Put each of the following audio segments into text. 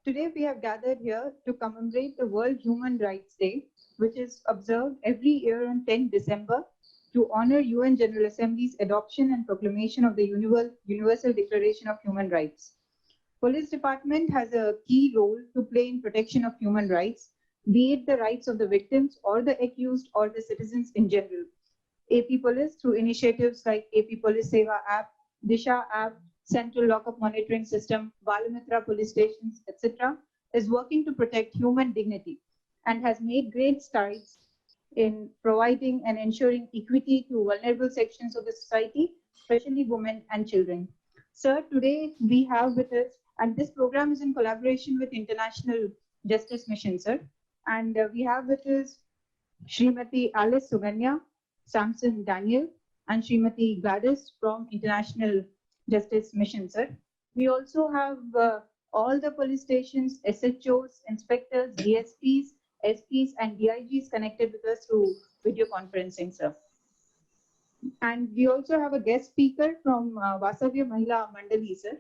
Today we have gathered here to commemorate the World Human Rights Day, which is observed every year on 10 December to honor UN General Assembly's adoption and proclamation of the Universal Declaration of Human Rights. Police Department has a key role to play in protection of human rights, be it the rights of the victims or the accused or the citizens in general. AP Police, through initiatives like AP Police Seva app, Disha app, Central Lockup Monitoring System, Balamitra police stations, etc., is working to protect human dignity and has made great strides in providing and ensuring equity to vulnerable sections of the society, especially women and children. Sir, today we have with us, and this program is in collaboration with International Justice Mission, sir. And we have with us Srimati Alice Suganya, Samson Daniel, and Srimati Gladys from International Justice Mission, sir. We also have all the police stations, SHOs, inspectors, DSPs, SPs, and DIGs connected with us through video conferencing, sir. And we also have a guest speaker from Vasavya Mahila Mandali, sir.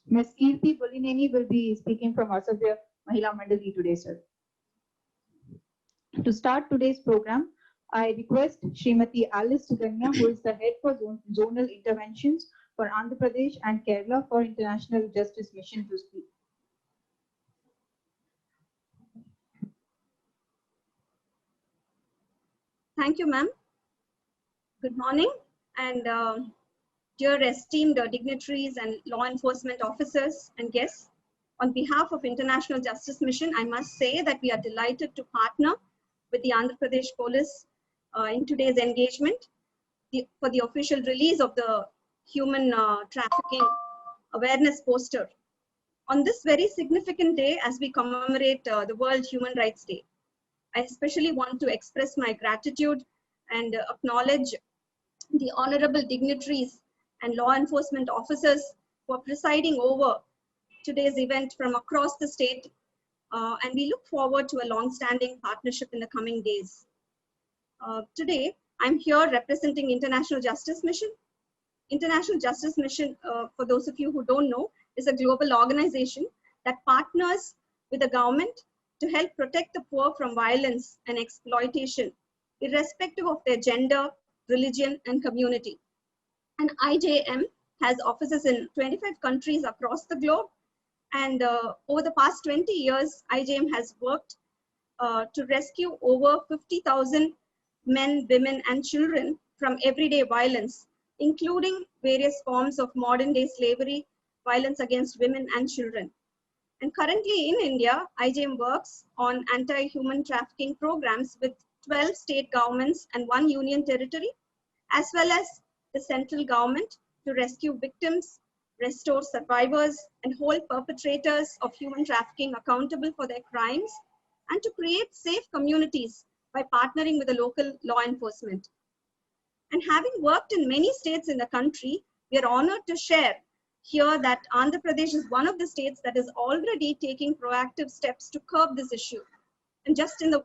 Ms. Kirti Bolineni will be speaking from Vasavya Mahila Mandali today, sir. To start today's program, I request Srimati Alice Suganya, who is the head for zonal interventions for Andhra Pradesh and Kerala for International Justice Mission, to speak. Thank you, ma'am. Good morning, and dear esteemed dignitaries and law enforcement officers and guests. On behalf of International Justice Mission, I must say that we are delighted to partner with the Andhra Pradesh Police in today's engagement for the official release of the human trafficking awareness poster. On this very significant day, as we commemorate the World Human Rights Day, I especially want to express my gratitude and acknowledge the honorable dignitaries and law enforcement officers who are presiding over today's event from across the state, and we look forward to a long-standing partnership in the coming days. Today, I'm here representing International Justice Mission. International Justice Mission, for those of you who don't know, is a global organization that partners with the government to help protect the poor from violence and exploitation, irrespective of their gender, religion, and community. And IJM has offices in 25 countries across the globe. And over the past 20 years, IJM has worked to rescue over 50,000 men, women, and children from everyday violence, including various forms of modern day slavery, violence against women and children. And currently in India, IJM works on anti-human trafficking programs with 12 state governments and 1 union territory, as well as the central government, to rescue victims, restore survivors, and hold perpetrators of human trafficking accountable for their crimes, and to create safe communities by partnering with the local law enforcement. And having worked in many states in the country, we are honored to share here that Andhra Pradesh is one of the states that is already taking proactive steps to curb this issue. And just in the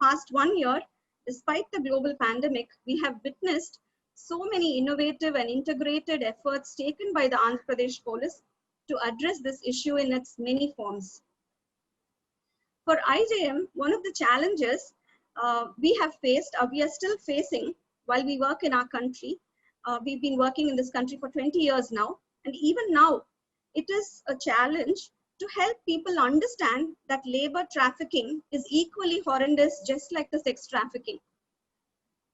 past 1 year, despite the global pandemic, we have witnessed so many innovative and integrated efforts taken by the Andhra Pradesh Police to address this issue in its many forms. For IJM, one of the challenges we are still facing while we work in our country. We've been working in this country for 20 years now, and even now, it is a challenge to help people understand that labor trafficking is equally horrendous, just like the sex trafficking.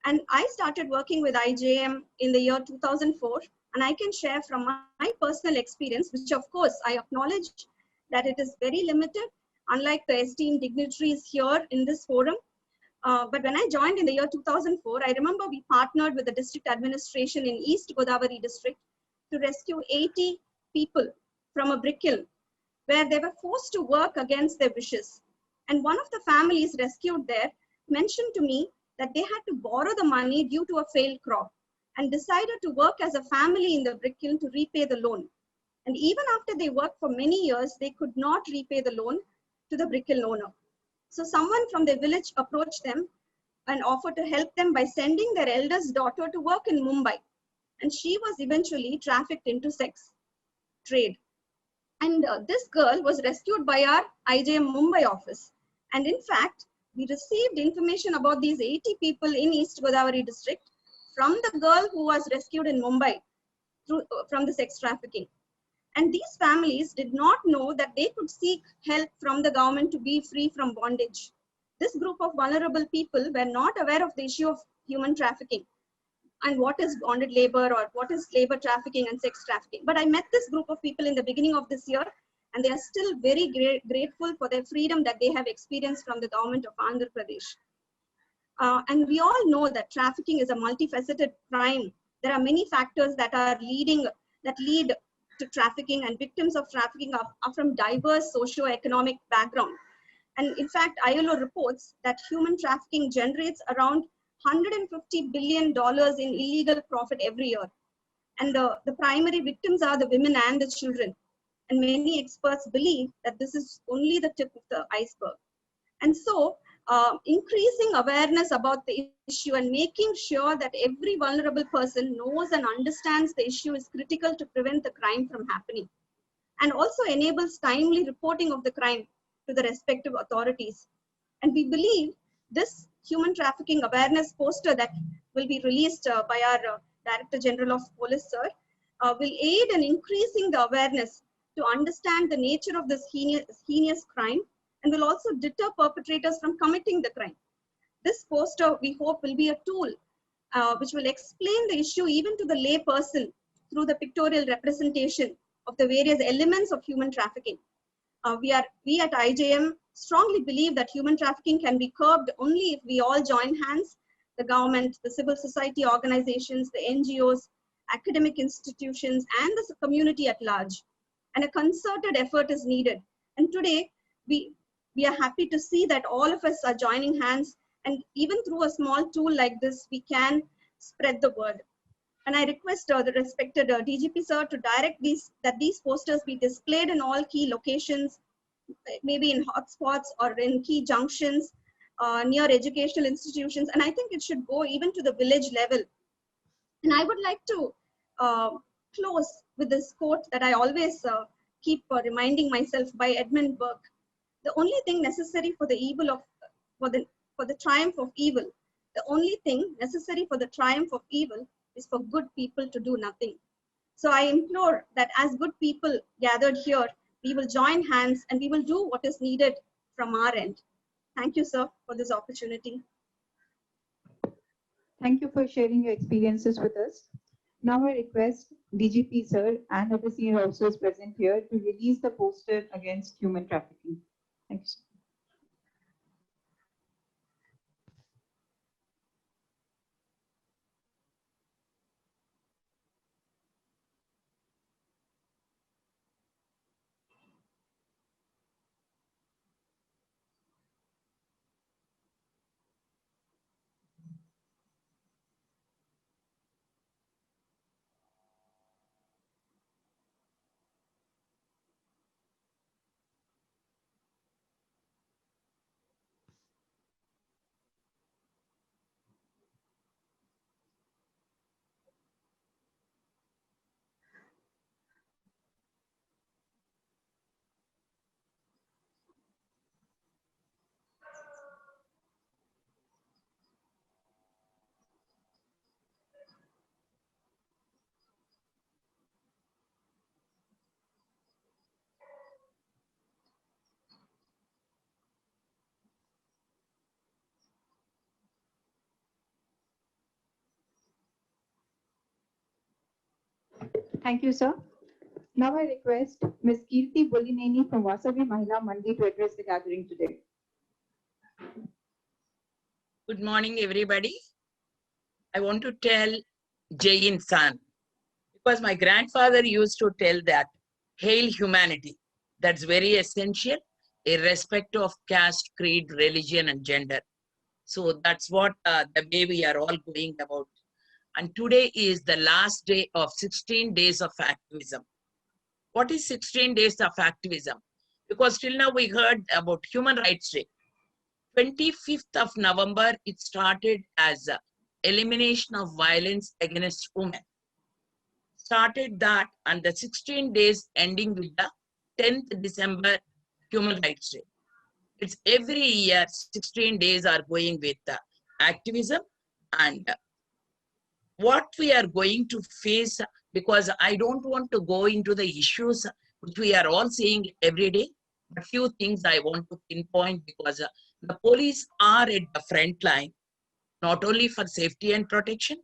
And I started working with IJM in the year 2004, and I can share from my personal experience, which of course I acknowledge that it is very limited, unlike the esteemed dignitaries here in this forum. But when I joined in the year 2004, I remember we partnered with the district administration in East Godavari district to rescue 80 people from a brick kiln where they were forced to work against their wishes. And one of the families rescued there mentioned to me that they had to borrow the money due to a failed crop and decided to work as a family in the brick kiln to repay the loan. And even after they worked for many years, they could not repay the loan to the brick kiln owner. So someone from their village approached them and offered to help them by sending their eldest daughter to work in Mumbai. And she was eventually trafficked into sex trade. And this girl was rescued by our IJM Mumbai office. And in fact, we received information about these 80 people in East Godavari district from the girl who was rescued in Mumbai from the sex trafficking. And these families did not know that they could seek help from the government to be free from bondage. This group of vulnerable people were not aware of the issue of human trafficking and what is bonded labor or what is labor trafficking and sex trafficking. But I met this group of people in the beginning of this year, and they are still very grateful for their freedom that they have experienced from the government of Andhra Pradesh. And we all know that trafficking is a multifaceted crime. There are many factors that lead to trafficking, and victims of trafficking are from diverse socio-economic background. And in fact, ILO reports that human trafficking generates around $150 billion in illegal profit every year. And the primary victims are the women and the children. And many experts believe that this is only the tip of the iceberg. And so increasing awareness about the issue and making sure that every vulnerable person knows and understands the issue is critical to prevent the crime from happening, and also enables timely reporting of the crime to the respective authorities. And we believe this human trafficking awareness poster that will be released by our Director General of Police, sir, will aid in increasing the awareness to understand the nature of this heinous crime, and will also deter perpetrators from committing the crime. This poster, we hope, will be a tool which will explain the issue even to the lay person through the pictorial representation of the various elements of human trafficking. We at IJM strongly believe that human trafficking can be curbed only if we all join hands, the government, the civil society organizations, the NGOs, academic institutions, and the community at large. And a concerted effort is needed. And today, we are happy to see that all of us are joining hands, and even through a small tool like this, we can spread the word. And I request the respected DGP sir to direct these posters be displayed in all key locations, maybe in hotspots or in key junctions near educational institutions. And I think it should go even to the village level. And I would like to close with this quote that I always keep reminding myself, by Edmund Burke. The only thing necessary for the triumph of evil, the only thing necessary for the triumph of evil is for good people to do nothing. So I implore that as good people gathered here, we will join hands and we will do what is needed from our end. Thank you, sir, for this opportunity. Thank you for sharing your experiences with us. Now I request DGP sir and other senior officers present here to release the poster against human trafficking. Thank you, sir. Thank you, sir. Now I request Ms. Kirti Bullineni from Vasavi Mahila Mandi to address the gathering today. Good morning, everybody. I want to tell Jai Insan, because my grandfather used to tell that, hail humanity. That's very essential, irrespective of caste, creed, religion, and gender. So that's what the way we are all going about. And today is the last day of 16 days of activism. What is 16 days of activism? Because till now we heard about Human Rights Day. 25th of November, it started as elimination of violence against women. Started that, and the 16 days ending with the 10th December Human Rights Day. It's every year, 16 days are going with activism, and what we are going to face, because I don't want to go into the issues which we are all seeing every day. A few things I want to pinpoint, because the police are at the front line, not only for safety and protection,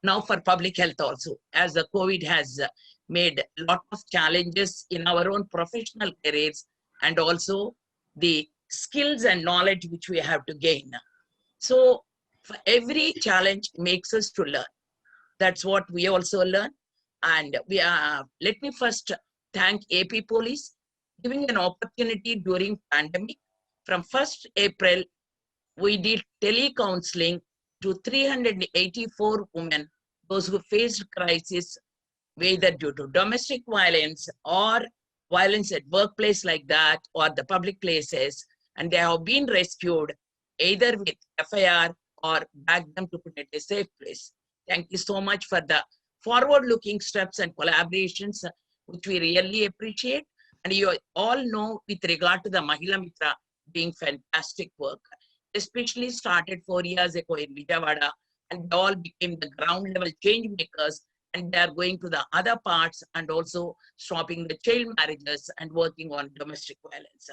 now for public health also, as the COVID has made a lot of challenges in our own professional careers, and also the skills and knowledge which we have to gain. So for every challenge makes us to learn. That's what we also learn. And we are, let me first thank AP Police giving an opportunity during pandemic. From 1st April, we did tele-counseling to 384 women, those who faced crisis, whether due to domestic violence or violence at workplace like that, or the public places, and they have been rescued either with FIR or back them to put at a safe place. Thank you so much for the forward-looking steps and collaborations, which we really appreciate. And you all know, with regard to the Mahila Mitra being fantastic work, especially started 4 years ago in Vijayawada, and they all became the ground level change makers, and they are going to the other parts and also stopping the child marriages and working on domestic violence.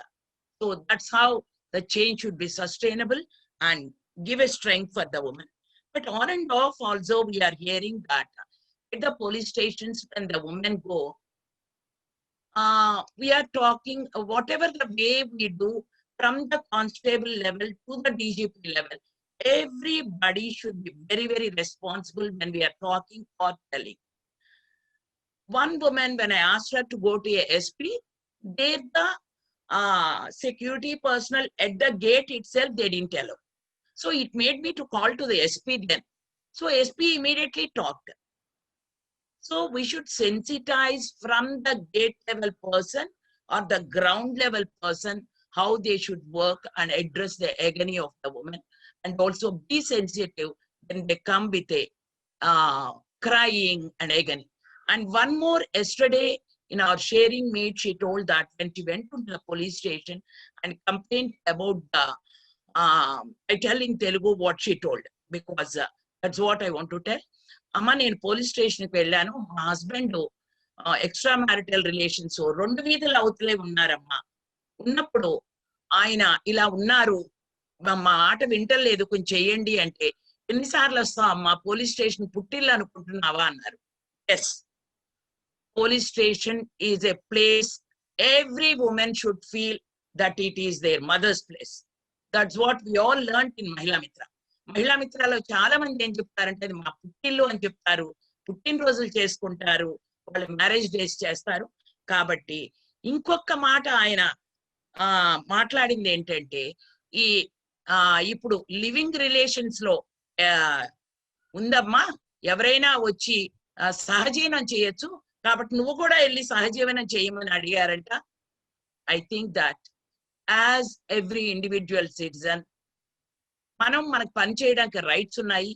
So that's how the change should be sustainable and give a strength for the woman. But on and off also, we are hearing that at the police stations, when the women go, we are talking whatever the way we do, from the constable level to the DGP level, everybody should be very, very responsible when we are talking or telling. One woman, when I asked her to go to a SP, they, the security personnel at the gate itself, they didn't tell her. So it made me to call to the SP then. So SP immediately talked. So we should sensitize from the gate level person or the ground level person how they should work and address the agony of the woman, and also be sensitive when they come with a crying and agony. And one more, yesterday in our sharing meet, she told that when she went to the police station and complained about the, I tell in Telugu what she told, because that's what I want to tell. Amma, nenu police station ki vellanu, ma husband extra marital relations 2 వీధుల అవతలే ఉన్నారమ్మా. ఉన్నప్పుడు ఆయన ఇలా ఉన్నారు, మా మాట వింటలేదు, కొంచెం చెయ్యండి అంటే, ఎన్నిసార్లు వస్తావు అమ్మా, పోలీస్ స్టేషన్ పుట్టిల్లు అనుకుంటున్నావా అన్నారు. Yes, police station is a place every woman should feel that it is their mother's place. That's what we all learned in Mahila Mitra. Mahila Mitra lo చాలా మంది ఏం చెప్తారంటే, అది మా పుట్టిల్లు అని చెప్తారు, పుట్టినరోజులు చేసుకుంటారు, వాళ్ళ మ్యారేజ్ డేస్ చేస్తారు. కాబట్టి ఇంకొక మాట ఆయన మాట్లాడింది ఏంటంటే, ఈ ఇప్పుడు లివింగ్ రిలేషన్స్ లో ఉందమ్మా, ఎవరైనా వచ్చి సహజీవనం చేయొచ్చు, కాబట్టి నువ్వు కూడా వెళ్ళి సహజీవనం చేయమని అడిగారంట. I think that as every individual citizen, మనం మనకు పని చేయడానికి రైట్స్ ఉన్నాయి,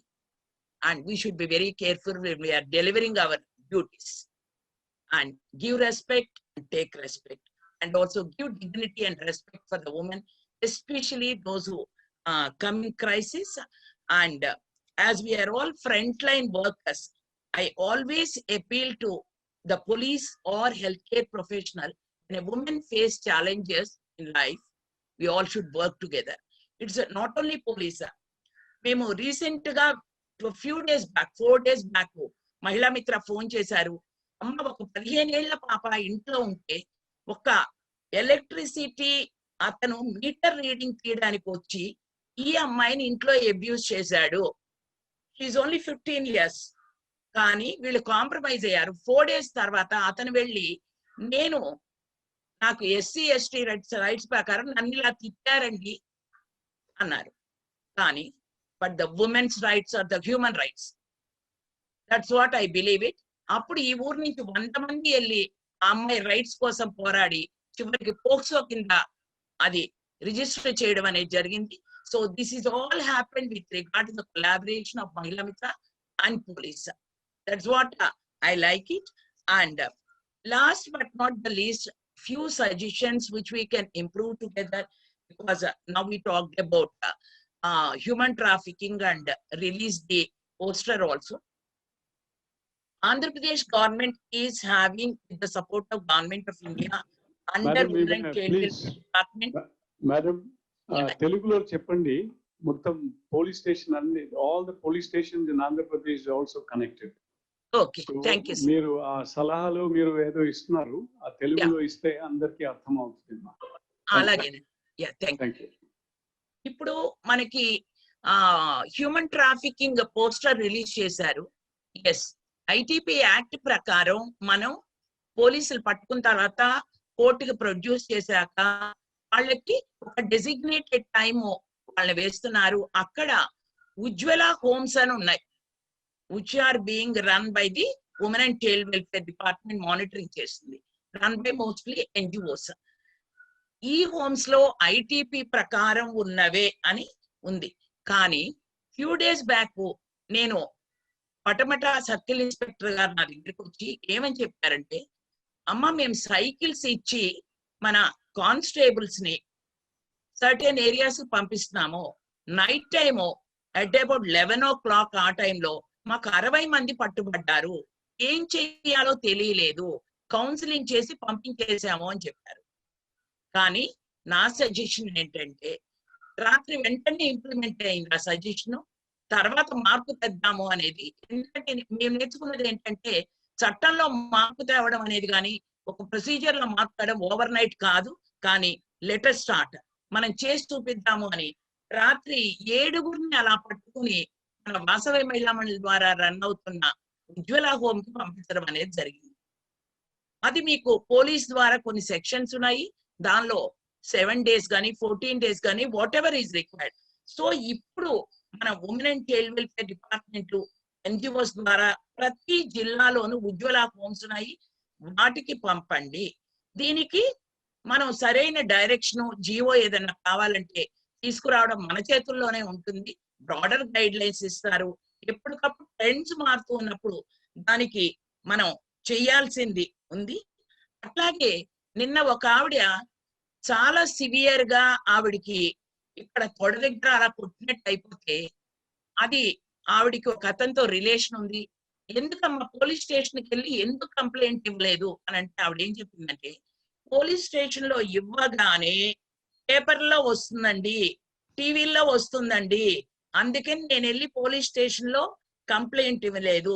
and we should be very careful when we are delivering our duties, and give respect and take respect, and also give dignity and respect for the women, especially those who come in crisis. And as we are all frontline workers, I always appeal to the police or healthcare professional. When a woman face challenges in life, we all should work together. It's not only police. Memo recent ga, a few days back, 4 days back, Mahila Mitra phone chesaru, amma oka 15 ఏళ్ల పాప ఇంట్లో ఉంటే, ఒక electricity అతను meter reading తీయడానికి వచ్చి ఈ అమ్మాయిని ఇంట్లో అబ్యూజ్ చేశాడు. She only 15 years. కానీ వీళ్ళు కాంప్రమైజ్ అయ్యారు. 4 days తర్వాత అతను వెళ్ళి, నాకు ఎస్సీ ఎస్టీ రైట్స్ ప్రకారం నన్ను ఇలా తిట్టారండి అన్నారు. కానీ but the women's rights are the human rights. That's what I believe it. అప్పుడు ఈ ఊరు నుంచి 100 మంది వెళ్ళి ఆ అమ్మాయి రైట్స్ కోసం పోరాడి చివరికి పోక్సో కింద అది రిజిస్టర్ చేయడం అనేది జరిగింది. So this is all happened with regard to the collaboration of Mahila Mitra and police. That's what I like it. And last but not the least, few suggestions which we can improve together, because now we talked about human trafficking and release the poster also. Andhra Pradesh government is having, with the support of Government of India, under Madam, Women and Child please, Welfare Department. Madam, Yeah. Telugulo cheppandi, మొత్తం police station అన్ని, all the police stations in Andhra Pradesh is also connected. Okay, thank you, sir. మీరు ఆ సలహాలు మీరు ఏదో ఇస్తున్నారు, ఆ తెలుగులో ఇస్తే అందరికీ అర్థం అవుతుంది. అలాగే, యా, థ్యాంక్ యూ. ఇప్పుడు మనకి హ్యూమన్ ట్రాఫికింగ్ పోస్టర్ రిలీజ్ చేశారు. ఎస్, ఐటీపీ యాక్ట్ ప్రకారం మనం పోలీసులు పట్టుకున్న తర్వాత కోర్టుకి ప్రొడ్యూస్ చేశాక వాళ్ళకి ఒక డెసిగ్నేటెడ్ టైమ్ వాళ్ళని వేస్తున్నారు. అక్కడ ఉజ్వల హోమ్స్ అని ఉన్నాయి, which are being run by the Women and Child Welfare Department, monitoring చేస్తుంది, రన్ బై మోస్ట్లీ NGOs. ఈ హోమ్స్ లో ఐటీపీ ప్రకారం ఉన్నవే అని ఉంది. కానీ ఫ్యూ డేస్ బ్యాక్ నేను పటమట సర్కిల్ ఇన్స్పెక్టర్ గారు నా దగ్గరికి వచ్చి ఏమని చెప్పారంటే, అమ్మ మేము సైకిల్స్ ఇచ్చి మన కానిస్టేబుల్స్ ని సర్టెన్ ఏరియాస్ పంపిస్తున్నాము, night time at about 11 o'clock ఆ టైంలో మాకు 60 మంది పట్టుబడ్డారు, ఏం చెయ్యాలో తెలియలేదు, కౌన్సిలింగ్ చేసి పంపించేసాము అని చెప్పారు. కానీ నా సజెషన్ ఏంటంటే, రాత్రి వెంటనే ఇంప్లిమెంట్ అయింది ఆ సజెషన్, తర్వాత మార్పు తెద్దాము అనేది. ఎందుకంటే మేము నేర్చుకున్నది ఏంటంటే, చట్టంలో మార్పు తేవడం అనేది కానీ ఒక ప్రొసీజర్ లో మార్పు తేవడం ఓవర్ నైట్ కాదు, కానీ లెటర్ స్టార్ట్ మనం చేసి చూపిద్దాము అని రాత్రి 7 అలా పట్టుకుని మన వాసవి మహిళా మండలి ద్వారా రన్ అవుతున్న ఉజ్వల హోమ్ కి పంపించడం అనేది జరిగింది. అది మీకు పోలీస్ ద్వారా కొన్ని సెక్షన్స్ ఉన్నాయి, దానిలో 7 days కానీ 14 days కానీ what ever is required. So ఇప్పుడు మన women and child welfare department NGOs ద్వారా ప్రతి జిల్లాలోనూ ఉజ్వల హోమ్స్ ఉన్నాయి, వాటికి పంపండి. దీనికి మనం సరైన డైరెక్షన్ జీవో ఏదైనా కావాలంటే తీసుకురావడం మన చేతుల్లోనే ఉంటుంది. బ్రాడర్ గైడ్ లైన్స్ ఇస్తారు. ఎప్పటికప్పుడు ట్రెండ్స్ మారుతూ ఉన్నప్పుడు దానికి మనం చేయాల్సింది ఉంది. అట్లాగే నిన్న ఒక ఆవిడ చాలా సివియర్ గా ఆవిడికి ఇక్కడ తొడ దగ్గర అలా కొట్టినట్టు అయిపోతే, అది ఆవిడికి ఒక అతనితో రిలేషన్ ఉంది, ఎందుకమ్మా పోలీస్ స్టేషన్కి వెళ్ళి ఎందుకు కంప్లైంట్ ఇవ్వలేదు అని అంటే, ఆవిడ ఏం చెప్పిందంటే, పోలీస్ స్టేషన్ లో ఇవ్వగానే పేపర్లో వస్తుందండి, టీవీల్లో వస్తుందండి, అందుకని నేను వెళ్ళి పోలీస్ స్టేషన్ లో కంప్లైంట్ ఇవ్వలేదు.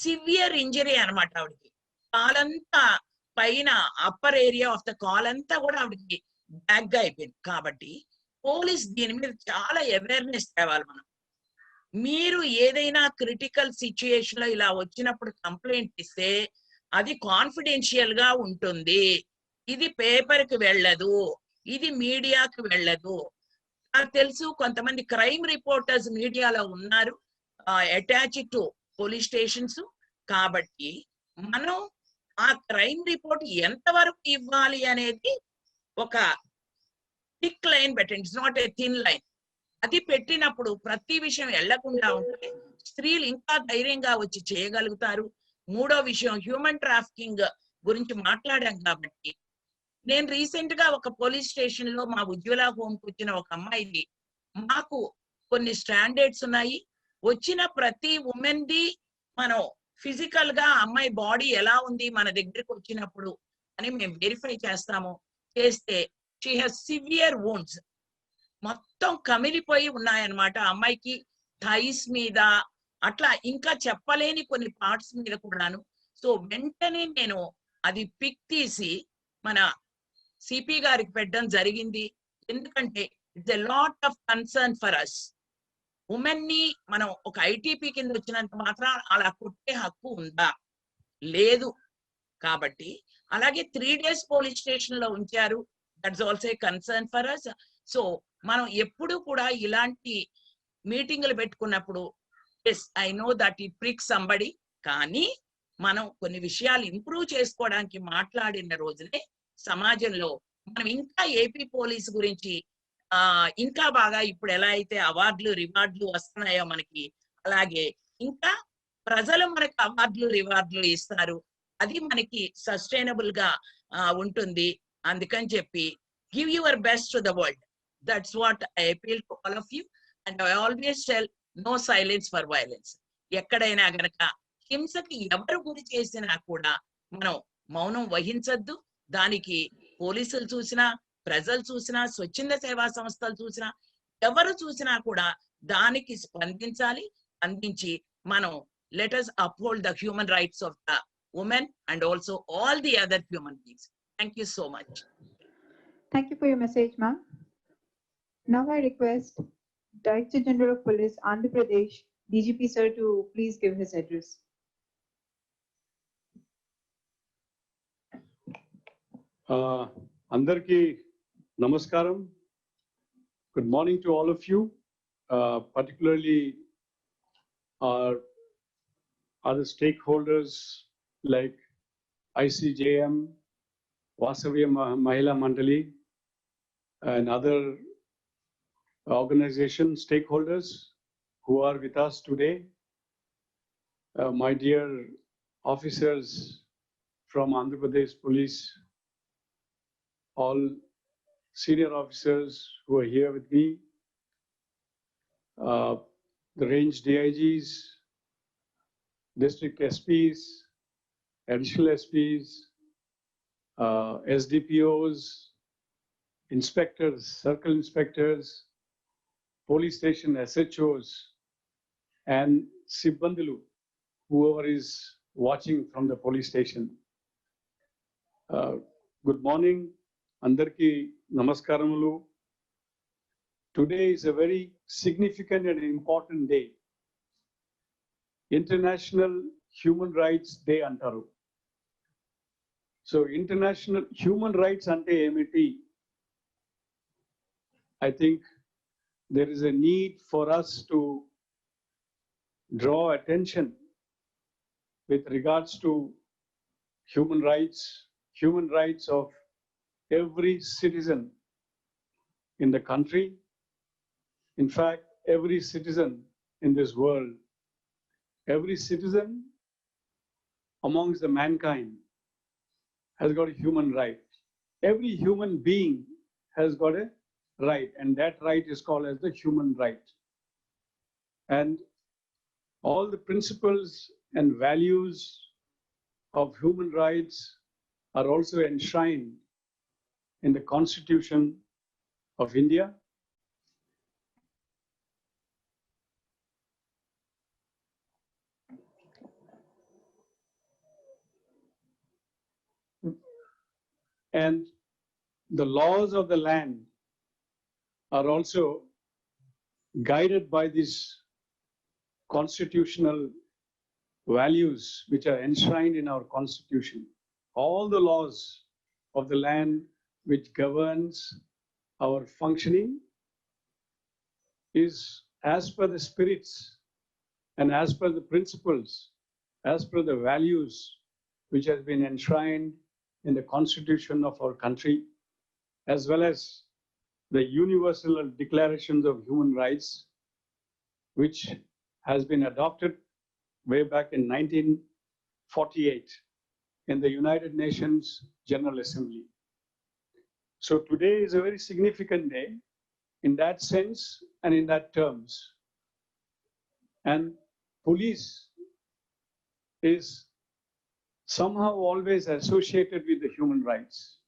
సివియర్ ఇంజరీ అనమాట ఆవిడకి, కాలంతా పైన upper area of the call అంతా కూడా ఆవిడకి బ్యాక్ గా అయిపోయింది. కాబట్టి పోలీస్ దీని మీద చాలా అవేర్నెస్ తేవాలి. మనం మీరు ఏదైనా క్రిటికల్ సిచ్యుయేషన్ లో ఇలా వచ్చినప్పుడు కంప్లైంట్ ఇస్తే అది కాన్ఫిడెన్షియల్ గా ఉంటుంది, ఇది పేపర్ కి వెళ్ళదు, ఇది మీడియాకి వెళ్ళదు. నాకు తెలుసు కొంతమంది క్రైమ్ రిపోర్టర్స్ మీడియాలో ఉన్నారు, అటాచ్డ్ టు పోలీస్ స్టేషన్స్. కాబట్టి మనం ఆ క్రైమ్ రిపోర్ట్ ఎంతవరకు ఇవ్వాలి అనేది ఒక థిక్ లైన్ పెట్టండి, it's not a thin line. అది పెట్టినప్పుడు ప్రతి విషయం వెళ్లకుండా ఉంటే స్త్రీలు ఇంకా ధైర్యంగా వచ్చి చేయగలుగుతారు. మూడో విషయం, హ్యూమన్ ట్రాఫికింగ్ గురించి మాట్లాడాం కాబట్టి, నేను రీసెంట్ గా ఒక పోలీస్ స్టేషన్ లో మా ఉజ్వల హోమ్ కు వచ్చిన ఒక అమ్మాయిది, మాకు కొన్ని స్టాండర్డ్స్ ఉన్నాయి, వచ్చిన ప్రతి ఉమెన్ ది మనం ఫిజికల్ గా అమ్మాయి బాడీ ఎలా ఉంది మన దగ్గరికి వచ్చినప్పుడు అని మేము వెరిఫై చేస్తాము. చేస్తే షీ హ్యాస్ సివియర్ వూండ్స్, మొత్తం కమిలిపోయి ఉన్నాయన్నమాట అమ్మాయికి, థైస్ మీద అట్లా ఇంకా చెప్పలేని కొన్ని పార్ట్స్ మీద కూడాను. సో వెంటనే నేను అది పిక్ తీసి మన సిపి గారికి పెట్టడం జరిగింది. ఎందుకంటే it's a lot of concern for us. Women ని మనం ఒక ఐటీపీ కింద వచ్చినంత మాత్రం అలా కొట్టే హక్కు ఉందా? లేదు. కాబట్టి అలాగే 3 days పోలీస్ స్టేషన్ లో ఉంచారు, that's also a concern for us. So మనం ఎప్పుడు కూడా ఇలాంటి మీటింగ్లు పెట్టుకున్నప్పుడు, yes I know that it pricks somebody, కానీ మనం కొన్ని విషయాలు ఇంప్రూవ్ చేసుకోవడానికి మాట్లాడిన రోజునే సమాజంలో మనం ఇంకా ఏపీ పోలీస్ గురించి ఇంకా బాగా, ఇప్పుడు ఎలా అయితే అవార్డులు రివార్డులు వస్తున్నాయో మనకి, అలాగే ఇంకా ప్రజలు మనకి అవార్డులు రివార్డులు ఇస్తారు, అది మనకి సస్టైనబుల్ గా ఉంటుంది. అందుకని చెప్పి give your best to the world. That's what I appeal to all of you. And I always tell, no silence for violence. ఎక్కడైనా గనక హింసకి ఎవరు గురి చేసినా కూడా మనం మౌనం వహించద్దు. దానికి పోలీసులు చూసినా, ప్రజలు చూసినా, స్వచ్ఛంద సేవా సంస్థలు చూసినా, ఎవరు చూసినా కూడా దానికి స్పందించాలి. అందించి మనం let us uphold the human rights of the women and also all the other human beings. Thank you so much. Thank you for your message, ma'am. Now I request Director General of Police, Andhra Pradesh, DGP sir, to please give his address. Andarki namaskaram. Good morning to all of you, particularly our other stakeholders like ICJM, Vasavya Mahila Mandali, and other organization stakeholders who are with us today. My dear officers from Andhra Pradesh Police, all senior officers who are here with me, the range DIGs, district SPs, additional SPs, SDPOs, inspectors, circle inspectors, police station SHOs, and Sibbandilu, whoever is watching from the police station. Good morning, Andarki Namaskaramulu. Today is a very significant and important day. International Human Rights Day antaru. So international human rights ante emiti? I think there is a need for us to draw attention with regards to human rights of every citizen in the country. In fact, every citizen in this world, every citizen amongst the mankind has got a human right. Every human being has got a right, and that right is called as the human right. And all the principles and values of human rights are also enshrined in the Constitution of India. And the laws of the land are also guided by these constitutional values which are enshrined in our Constitution. All the laws of the land which governs our functioning is as per the spirits and as per the principles, as per the values which has been enshrined in the Constitution of our country, as well as the Universal Declarations of Human Rights, which has been adopted way back in 1948 in the United Nations General Assembly. So today is a very significant day in that sense and in that terms. And police is somehow always associated with the human rights,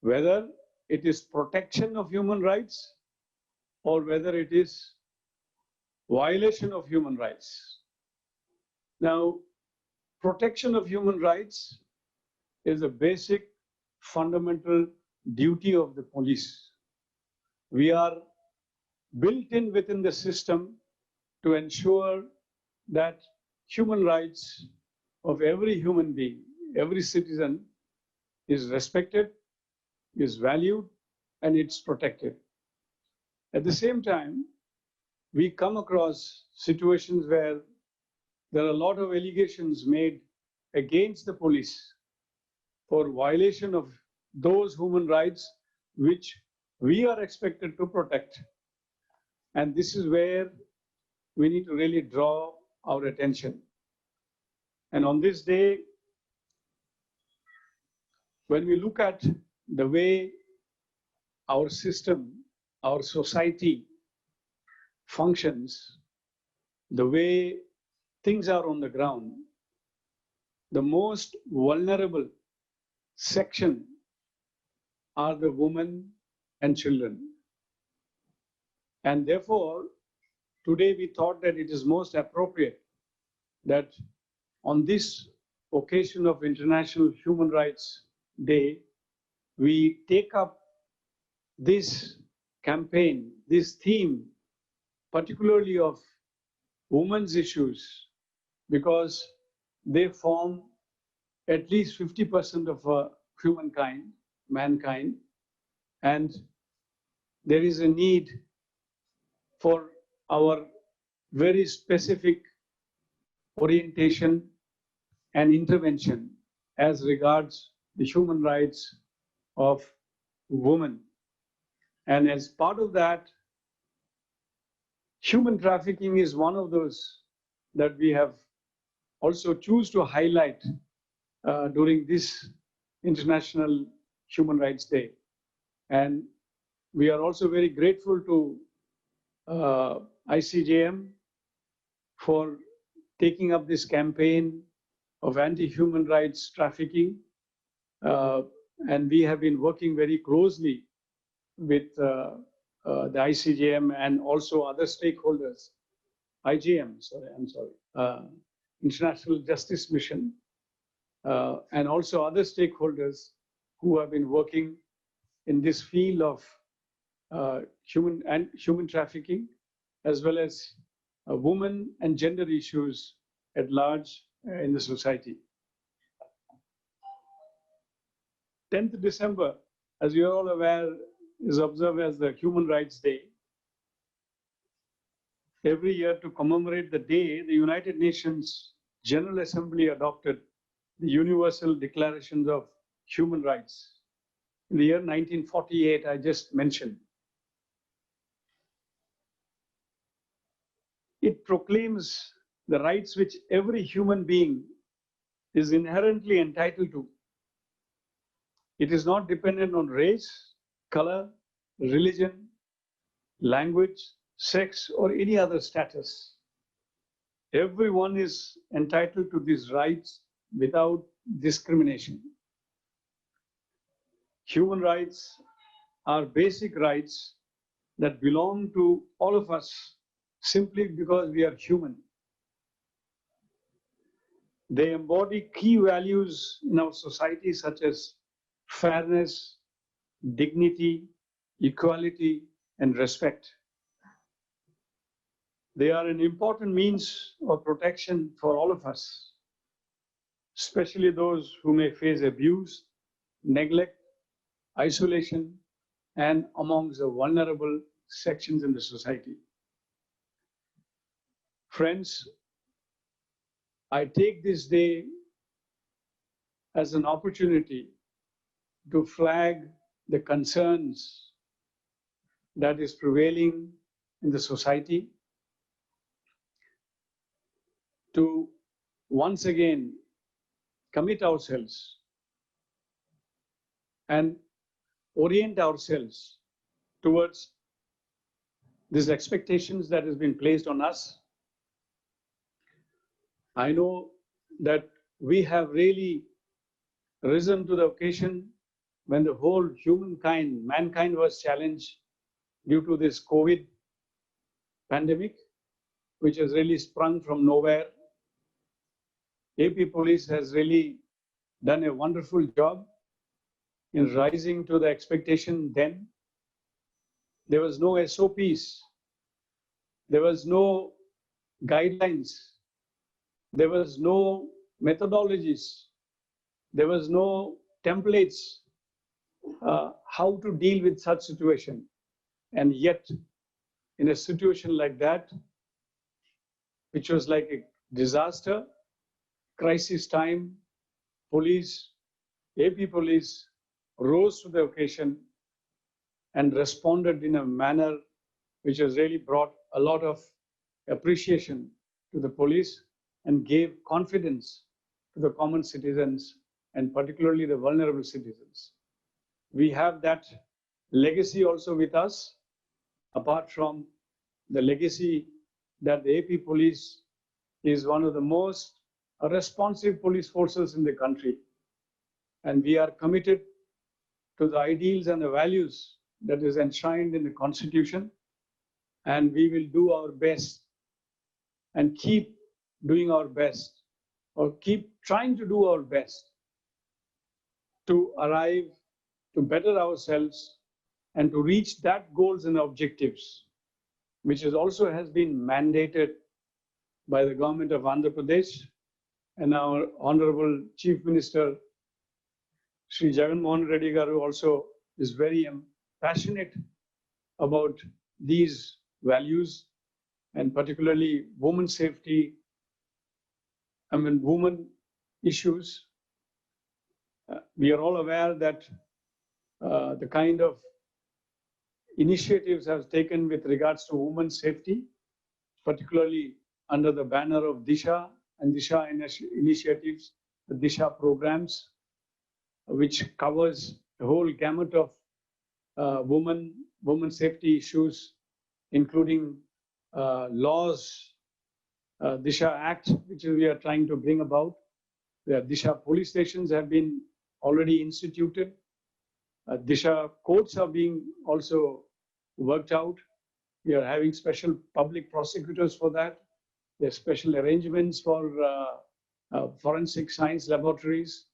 whether it is protection of human rights or whether it is violation of human rights. Now, protection of human rights is a basic fundamental duty of the police. We are built in within the system to ensure that human rights of every human being, every citizen is respected, is valued, and it's protected. At the same time, we come across situations where there are a lot of allegations made against the police for violation of those human rights which we are expected to protect. And this is where we need to really draw our attention. And on this day, when we look at the way our system, our society functions, the way things are on the ground, the most vulnerable section are the women and children. And therefore, today we thought that it is most appropriate that on this occasion of International Human Rights Day, we take up this campaign, this theme, particularly of women's issues, because they form at least 50% of humankind, mankind, and there is a need for our very specific orientation and intervention as regards the human rights of women. And as part of that, human trafficking is one of those that we have also choose to highlight during this International Human Rights Day. And we are also very grateful to ICJM for taking up this campaign of anti-human rights trafficking. And we have been working very closely with the ICJM and also other stakeholders, International Justice Mission, and also other stakeholders who have been working in this field of human trafficking, as well as women and gender issues at large in the society. 10th December, as you are all aware, is observed as the Human Rights Day. Every year, to commemorate the day, the United Nations General Assembly adopted the Universal Declarations of Human Rights in the year 1948, I just mentioned. It proclaims the rights which every human being is inherently entitled to. It is not dependent on race, color, religion, language, sex, or any other status. Everyone is entitled to these rights without discrimination. Human rights are basic rights that belong to all of us simply because we are human. They embody key values in our society such as fairness, dignity, equality, and respect. They are an important means of protection for all of us, especially those who may face abuse, neglect, isolation, and amongst the vulnerable sections in the society. Friends, I take this day as an opportunity to flag the concerns that is prevailing in the society, to once again commit ourselves and orient ourselves towards these expectations that has been placed on us. I know that we have really risen to the occasion when the whole mankind was challenged due to this COVID pandemic, which has really sprung from nowhere. AP Police has really done a wonderful job in rising to the expectation then. There was no SOPs. There was no guidelines. There was no methodologies. There was no templates how to deal with such situation. And yet, in a situation like that, which was like a disaster, crisis time, AP Police rose to the occasion and responded in a manner which has really brought a lot of appreciation to the police and gave confidence to the common citizens and particularly the vulnerable citizens. we have that legacy also with us, apart from the legacy that the AP Police is one of the most responsive police forces in the country. And we are committed to the ideals and the values that is enshrined in the Constitution. And we will do our best and keep doing our best, or keep trying to do our best to arrive, to better ourselves, and to reach that goals and objectives, which is also has been mandated by the government of Andhra Pradesh and our Honorable Chief Minister, Sri Jagan Mohan Reddy Garu, also is very passionate about these values, and particularly women safety, women issues. We are all aware that the kind of initiatives have taken with regards to women's safety, particularly under the banner of Disha and Disha initiatives, the Disha programs, which covers the whole gamut of women safety issues, including laws, Disha Act, which we are trying to bring about. The Disha police stations have been already instituted. Disha courts are being also worked out. We are having special public prosecutors for that. There are special arrangements for forensic science laboratories.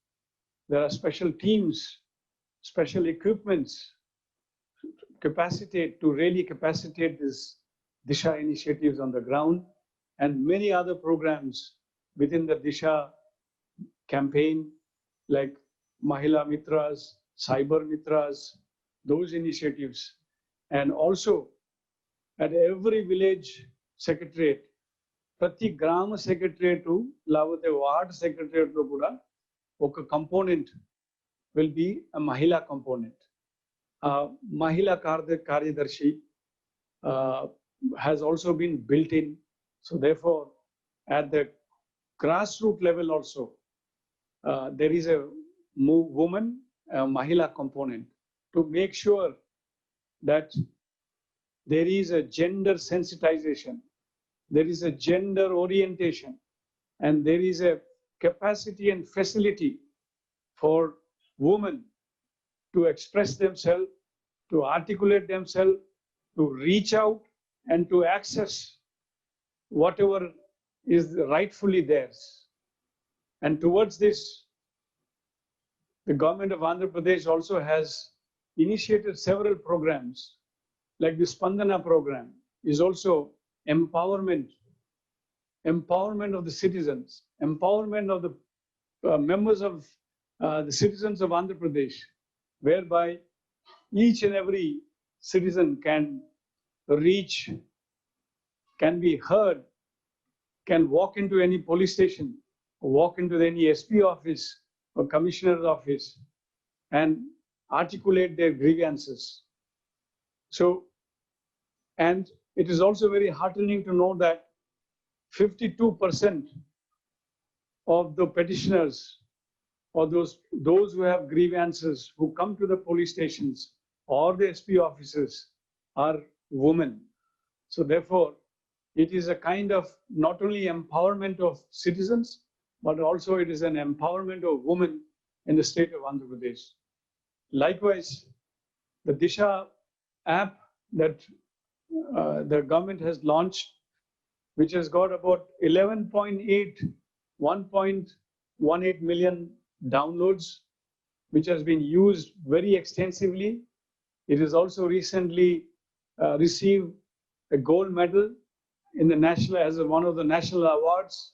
There are special teams, special equipments to really capacitate these Disha initiatives on the ground, and many other programs within the Disha campaign, like Mahila Mitras, Cyber Mitras, those initiatives. And also at every village secretariat, Prati Grama Secretariat to Lavate Ward Secretariat to Kuda, oka component will be a Mahila component. Mahila Karyadarshi has also been built in. So therefore, at the grassroots level also, there is a woman, Mahila component, to make sure that there is a gender sensitization, there is a gender orientation, and there is a capacity and facility for women to express themselves, to articulate themselves, to reach out and to access whatever is rightfully theirs. And towards this, the government of Andhra Pradesh also has initiated several programs, like the Spandana program is also empowerment of the citizens, empowerment of the members of the citizens of Andhra Pradesh, whereby each and every citizen can reach, can be heard, can walk into any police station, or walk into any SP office or commissioner's office and articulate their grievances. So, and it is also very heartening to know that 52% of the petitioners, or those who have grievances who come to the police stations or the SP offices, are women. So therefore, it is a kind of not only empowerment of citizens, but also it is an empowerment of women in the state of Andhra Pradesh. Likewise, the Disha app that the government has launched, which has got about 1.18 million downloads, which has been used very extensively. It has also recently received a gold medal in the national, as one of the national awards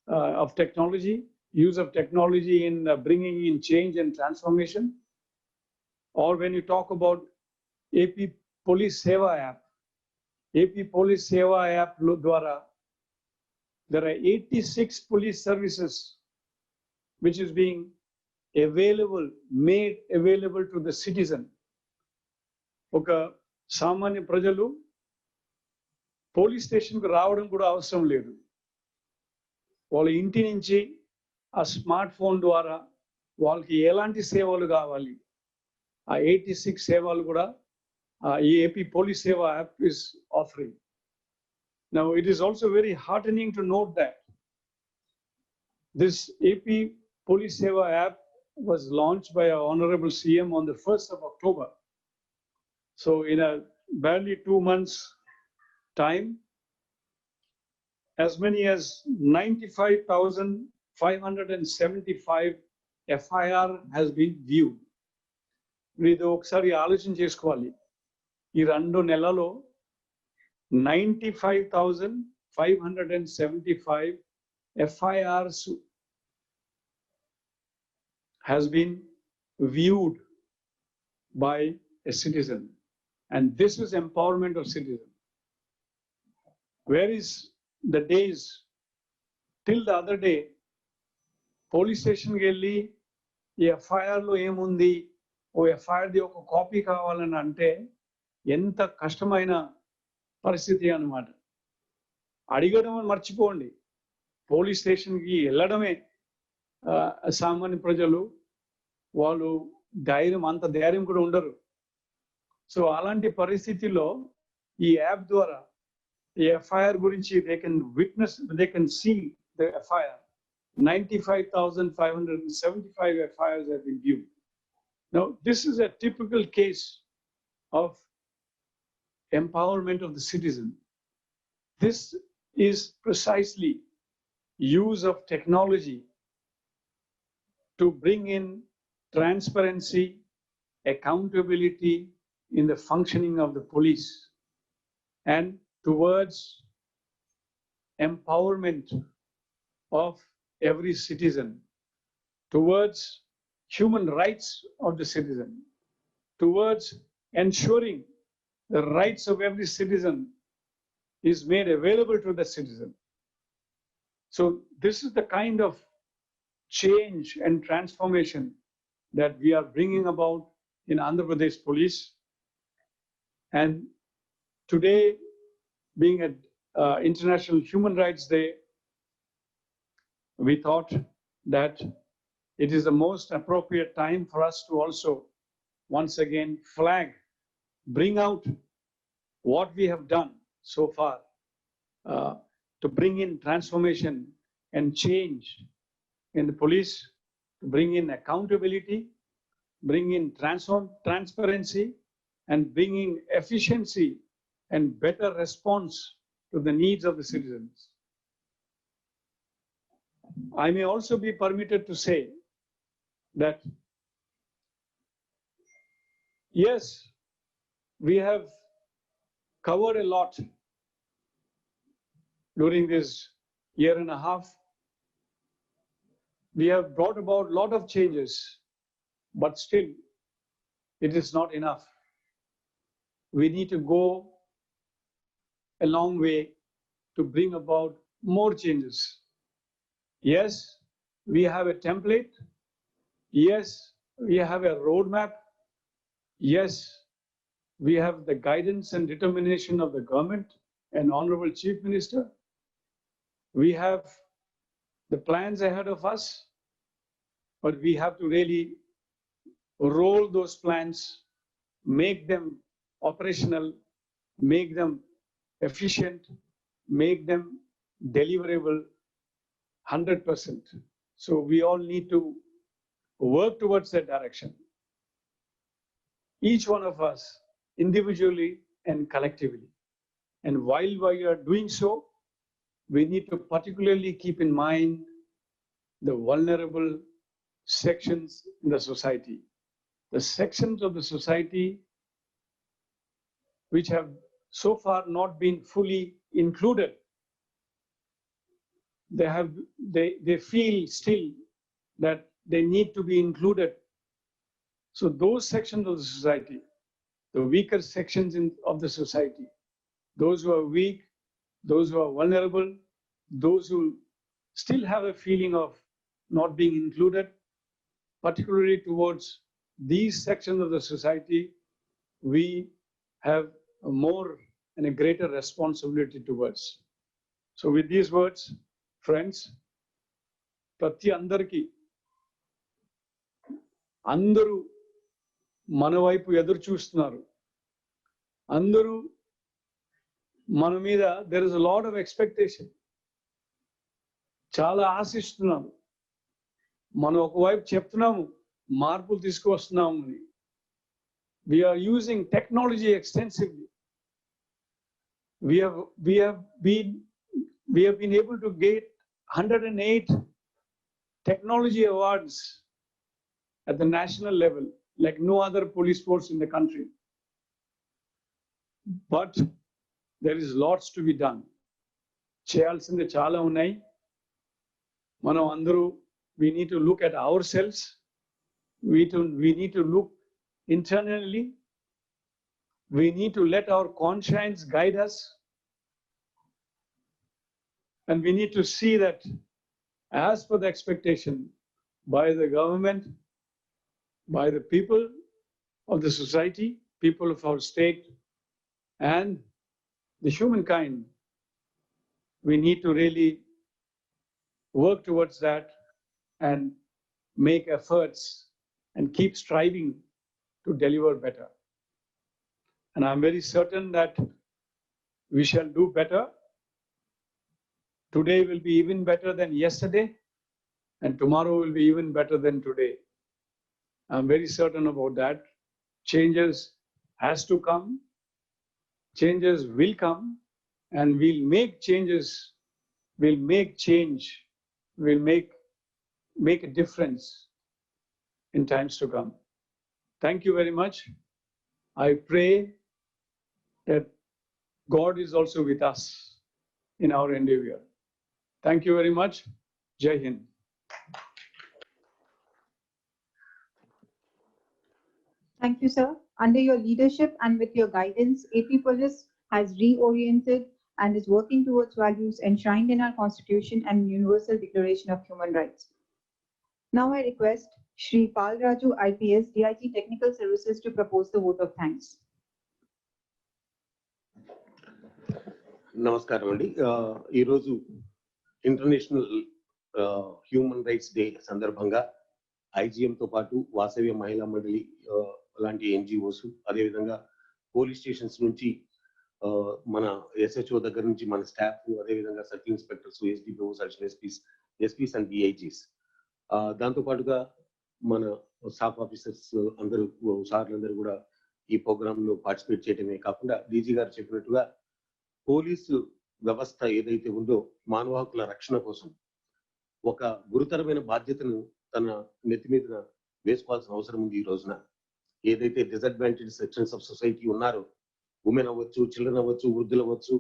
of technology, use of technology in bringing in change and transformation. Or when you talk about AP Police Seva app, AP Police Seva app Dwara, there are 86 police services which is being made available to the citizen. Oka samanya prajalu police station ku రావడం కూడా అవసరం లేదు. వాళ్ళ ఇంటి నుంచి ఆ smart phone ద్వారా వాళ్ళకి ఎలాంటి సేవలు కావాలి, 86 సేవలు కూడా ఈ AP Police Seva app is offering. Now, it is also very heartening to note that this AP Police Seva app was launched by our Honorable CM on the 1st of October. So in a barely 2 months time, as many as 95,575 FIR has been viewed. ఇది ఒకసారి ఆలోచన చేసుకోవాలి. ఈ 2 నెలల్లో 95,575 FIRs has been viewed by a citizen, and this is empowerment of citizen. Where is the days till the other day police station కి వెళ్ళి ఈ FIR లో ఏముంది, ఓ FIR ది ఒక కాపీ కావాలని అంటే ఎంత కష్టమైన పరిస్థితి అన్నమాట. అడిగడం మర్చిపోండి, పోలీస్ స్టేషన్కి వెళ్ళడమే సామాన్య ప్రజలు వాళ్ళు అంత ధైర్యం కూడా ఉండరు. సో అలాంటి పరిస్థితిలో ఈ యాప్ ద్వారా ఈ FIR గురించి they can witness, they can see the FIR. 95,575 FIRs have been viewed. Now, this is a typical case of empowerment of the citizen. This is precisely use of technology to bring in transparency, accountability in the functioning of the police, and towards empowerment of every citizen, towards human rights of the citizen, towards ensuring the rights of every citizen is made available to the citizen. So this is the kind of change and transformation that we are bringing about in Andhra Pradesh Police. And today, being at International Human Rights Day, we thought that it is the most appropriate time for us to also once again flag, bring out what we have done so far to bring in transformation and change in the police, to bring in accountability, bring in transparency, and bringing efficiency and better response to the needs of the citizens. I may also be permitted to say that, yes, we have covered a lot during this year and a half. We have brought about a lot of changes, but still it is not enough. We need to go a long way to bring about more changes. Yes, we have a template. Yes, we have a roadmap. Yes, we have the guidance and determination of the government and Honorable Chief Minister. We have the plans ahead of us, but we have to really roll those plans, make them operational, make them efficient, make them deliverable 100%. So we all need to work towards that direction. Each one of us individually and collectively. And while we are doing so, we need to particularly keep in mind the vulnerable sections in the society. The sections of the society which have so far not been fully included. They feel still that they need to be included. So those sections of the society, the weaker sections of the society, those who are weak, those who are vulnerable, those who still have a feeling of not being included, particularly towards these sections of the society, we have a more and a greater responsibility towards. So with these words, friends, ప్రతి అందరికీ అందరూ మన వైపు ఎదురు చూస్తున్నారు. అందరూ మన మీద there is a lot of expectation. చాలా ఆశిస్తున్నాము. మనం ఒకవైపు చెప్తున్నాము మార్పులు తీసుకువస్తున్నాము అని. We are using technology extensively. We have been able to get 108 technology awards at the national level, like no other police force in the country. But there is lots to be done. చేయాల్సింది చాలా ఉన్నాయి. మనం అందరూ we need to look at ourselves. We need to look internally. We need to let our conscience guide us. And we need to see that as per the expectation by the government, by the people of the society, people of our state, and the humankind, we need to really work towards that and make efforts and keep striving to deliver better. And I'm very certain that we shall do better. Today will be even better than yesterday, and tomorrow will be even better than today. I'm very certain about that. Changes has to come. Changes will come, and we'll make changes. We'll make change. We'll make a difference in times to come. Thank you very much. I pray that God is also with us in our endeavor. Thank you very much. Jai Hind. Thank you, sir. Under your leadership and with your guidance, AP Police has reoriented and is working towards values enshrined in our Constitution and Universal Declaration of Human Rights. Now I request Shri Pal Raju IPS, DIG Technical Services, to propose the vote of thanks. నమస్కారం అండి. ఈరోజు international human rights day సందర్భంగా ఐజిఎంతో పాటు వాసవ్య మహిళా మండలి లాంటి NGOs, అదేవిధంగా police stations నుంచి మన ఎస్హెచ్ఓ దగ్గర నుంచి మన స్టాఫ్, అదేవిధంగా circle inspectors, SDPOs, additional SP's and DIGs, దాంతోపాటుగా మన స్టాఫ్ ఆఫీసర్స్ అందరూ, సార్లందరూ కూడా ఈ ప్రోగ్రాంలో పార్టిసిపేట్ చేయడమే కాకుండా డీజీ గారు చెప్పినట్టుగా పోలీసు వ్యవస్థ ఏదైతే ఉందో మానవ హక్కుల రక్షణ కోసం ఒక గురుతరమైన బాధ్యతను తన నెత్తి మీద వేసుకోవాల్సిన అవసరం ఉంది. ఈ రోజున ఏదైతే డిసడ్వాంటేజ్ సెక్షన్స్ ఆఫ్ సొసైటీ ఉన్నారో, ఉమెన్ అవ్వచ్చు, చిల్డ్రన్ అవ్వచ్చు, వృద్ధులు అవ్వచ్చు,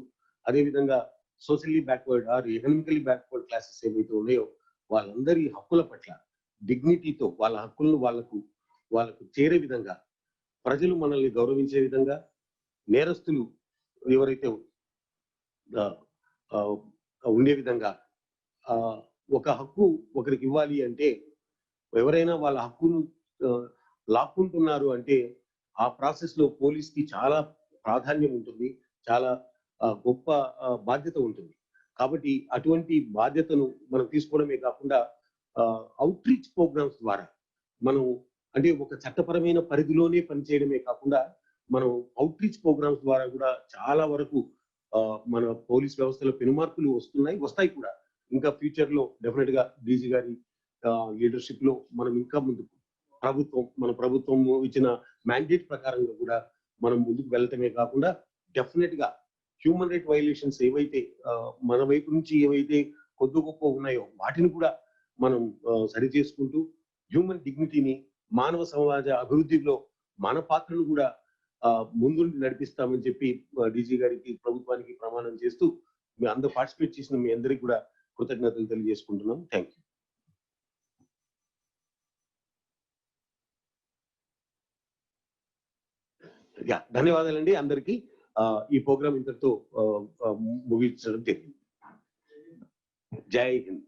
అదేవిధంగా socially backward or economically backward classes ఏవైతే ఉన్నాయో వాళ్ళందరి హక్కుల పట్ల డిగ్నిటీతో వాళ్ళ హక్కులను వాళ్ళకు చేరే విధంగా, ప్రజలు మనల్ని గౌరవించే విధంగా, నేరస్తులు ఎవరైతే ఉండే విధంగా ఒక హక్కు ఒకరికి ఇవ్వాలి అంటే, ఎవరైనా వాళ్ళ హక్కును లాక్కుంటున్నారు అంటే ఆ ప్రాసెస్ లో పోలీస్ కి చాలా ప్రాధాన్యం ఉంటుంది, చాలా గొప్ప బాధ్యత ఉంటుంది. కాబట్టి అటువంటి బాధ్యతను మనం తీసుకోవడమే కాకుండా అవుట్ రీచ్ ప్రోగ్రామ్స్ ద్వారా మనం, అంటే ఒక చట్టపరమైన పరిధిలోనే పనిచేయడమే కాకుండా మనం అవుట్ రీచ్ ప్రోగ్రామ్స్ ద్వారా కూడా చాలా వరకు మన పోలీస్ వ్యవస్థలో పెనుమార్పులు వస్తాయి కూడా. ఇంకా ఫ్యూచర్ లో డెఫినెట్ గా డీజీ గారి లీడర్షిప్ లో మనం ఇంకా ముందుకు మన ప్రభుత్వం ఇచ్చిన మ్యాండేట్ ప్రకారంగా కూడా మనం ముందుకు వెళ్ళటమే కాకుండా డెఫినెట్ గా హ్యూమన్ రైట్ వైలేషన్స్ ఏవైతే మన వైపు నుంచి ఏవైతే కొద్ది గొప్ప ఉన్నాయో వాటిని కూడా మనం సరి చేసుకుంటూ హ్యూమన్ డిగ్నిటీని, మానవ సమాజ అభివృద్ధిలో మన పాత్రను కూడా ముందుండి నడిపిస్తామని చెప్పి డీజీ గారికి, ప్రభుత్వానికి ప్రమాణం చేస్తూ మీ అందరూ పార్టిసిపేట్ చేసిన మీ అందరికీ కూడా కృతజ్ఞతలు తెలియజేసుకుంటున్నాం. Thank you. ధన్యవాదాలండి అందరికీ. ఈ ప్రోగ్రామ్ ఇంతటితో ముగించడం జరిగింది. జై హింద్.